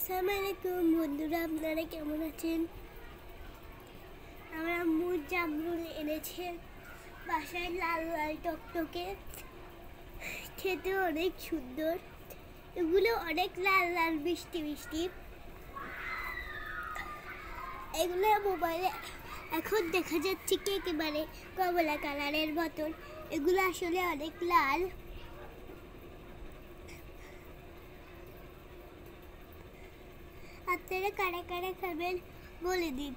আসসালামু আলাইকুম বন্ধুরা, আপনারা কেমন আছেন? আমার আম্মু জামরুল এনেছে বাসায়, লাল লাল টকটকে, খেতে অনেক সুন্দর। এগুলো অনেক লাল লাল মিষ্টি মিষ্টি। এগুলো মোবাইলে এখন দেখা যাচ্ছে কি একেবারে কমলা কালারের মতন। এগুলো আসলে অনেক লাল। আপনারা কারা কারা খাবেন বলে দিন।